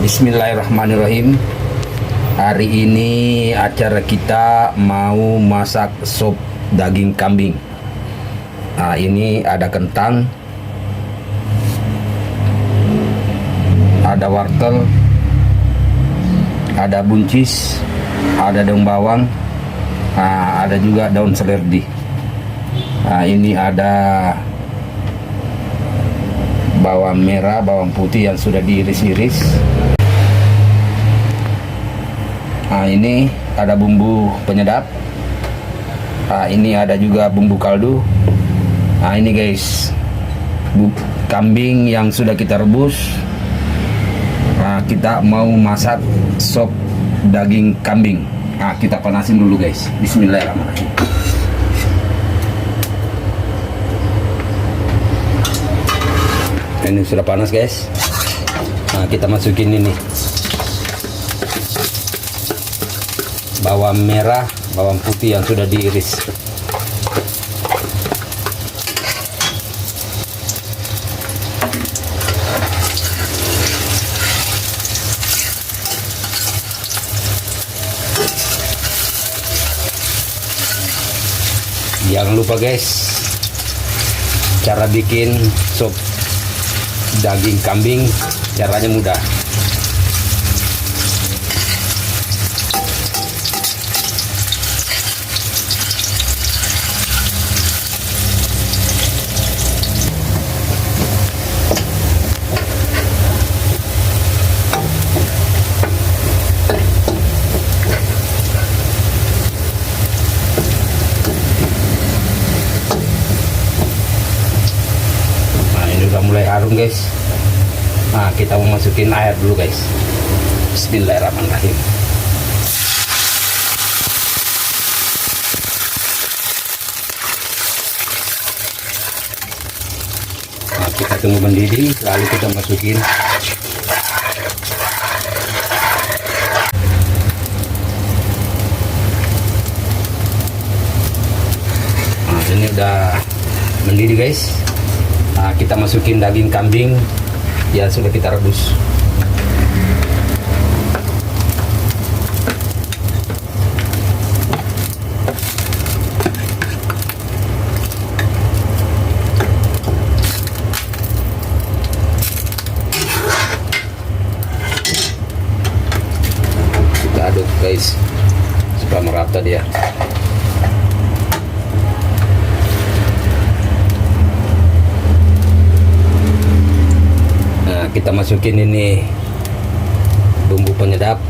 Bismillahirrahmanirrahim. Hari ini acara kita mau masak sop daging kambing. Nah, ini ada kentang, ada wortel, ada buncis, ada daun bawang, ada juga daun seledri. Nah, ini ada bawang merah, bawang putih yang sudah diiris-iris. Nah, ini ada bumbu penyedap. Nah, ini ada juga bumbu kaldu. Nah, ini guys, kambing yang sudah kita rebus. Nah, kita mau masak sop daging kambing. Nah, kita panasin dulu guys. Bismillahirrahmanirrahim. Ini sudah panas guys. Nah, kita masukin ini bawang merah, bawang putih yang sudah diiris. Jangan lupa guys, cara bikin sop daging kambing caranya mudah. Udah mulai harum guys. Nah, kita mau masukin air dulu guys. Bismillahirrahmanirrahim. Nah, kita tunggu mendidih, lalu kita masukin ini udah mendidih guys. Nah, kita masukin daging kambing yang sudah kita rebus. Kita aduk guys supaya merata dia. Kita masukin ini bumbu penyedap,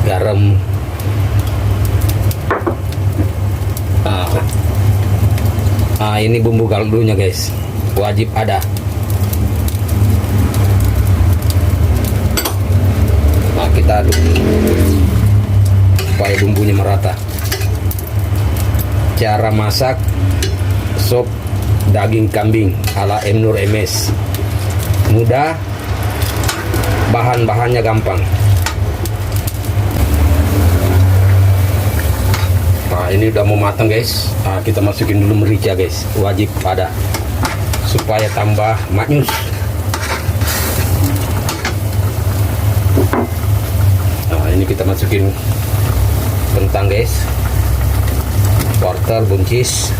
garam, ini bumbu kaldunya guys, wajib ada. Nah, kita aduk supaya bumbunya merata. Cara masak sop daging kambing ala M. Nur MS, mudah, bahan-bahannya gampang. Nah, ini udah mau matang guys. Nah, kita masukin dulu merica guys, wajib ada supaya tambah maknyus. Nah, ini kita masukin kentang guys, wortel, buncis.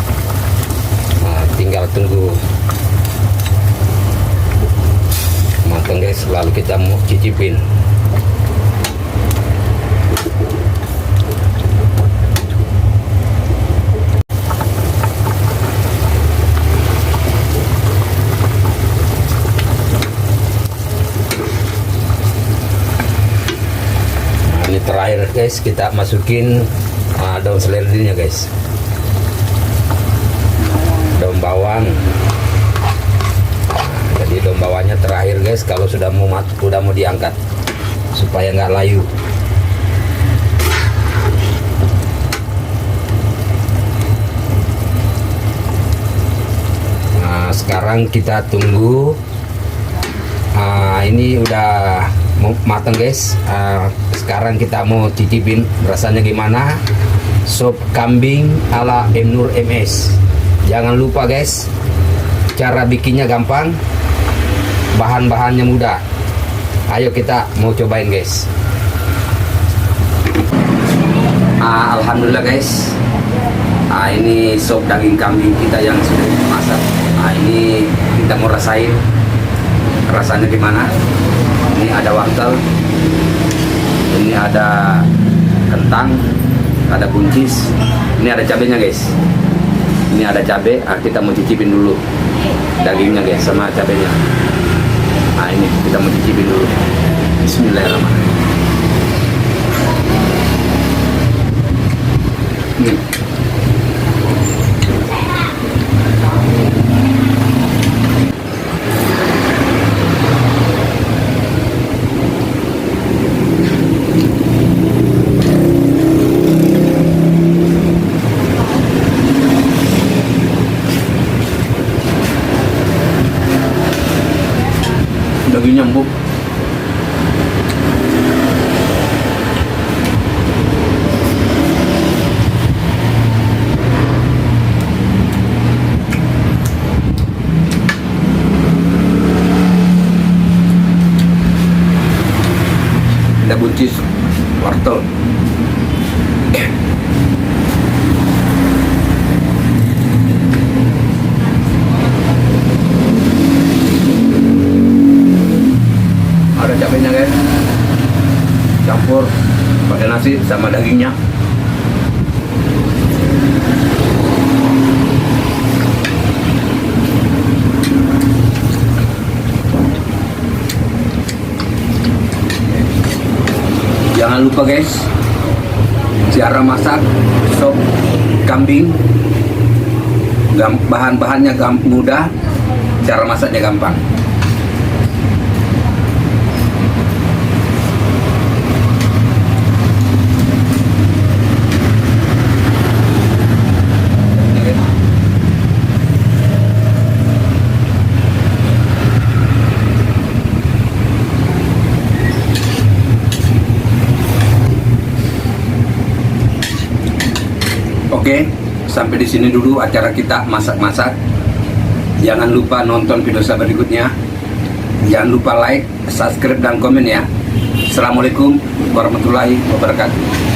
Nah, tinggal tunggu matang guys, lalu kita mau cicipin. Nah, ini terakhir guys, kita masukin daun seledrinya guys, daun bawang. Jadi daun bawangnya terakhir guys, kalau sudah mau diangkat supaya nggak layu. Nah, sekarang kita tunggu. Ini udah mau matang guys. Sekarang kita mau cicipin rasanya gimana sop kambing ala M. Nur MS. Jangan lupa guys, cara bikinnya gampang, bahan-bahannya mudah. Ayo kita mau cobain guys. Alhamdulillah guys. Ini sop daging kambing kita yang sudah dimasak. Ini kita mau rasain rasanya gimana. Ini ada wortel, ini ada kentang, ada buncis, ini ada cabenya guys. Ini ada cabai, kita mau cicipin dulu dagingnya guys sama cabenya. Ini kita mau cicipin dulu. Bismillahirrahmanirrahim. Dagingnya empuk. Ada buncis wortel. Ada cabenya guys, campur pakai nasi sama dagingnya. Jangan lupa guys, cara masak sop kambing, bahan-bahannya mudah, cara masaknya gampang. Oke, sampai di sini dulu acara kita masak-masak. Jangan lupa nonton video saya berikutnya. Jangan lupa like, subscribe, dan komen ya. Assalamualaikum warahmatullahi wabarakatuh.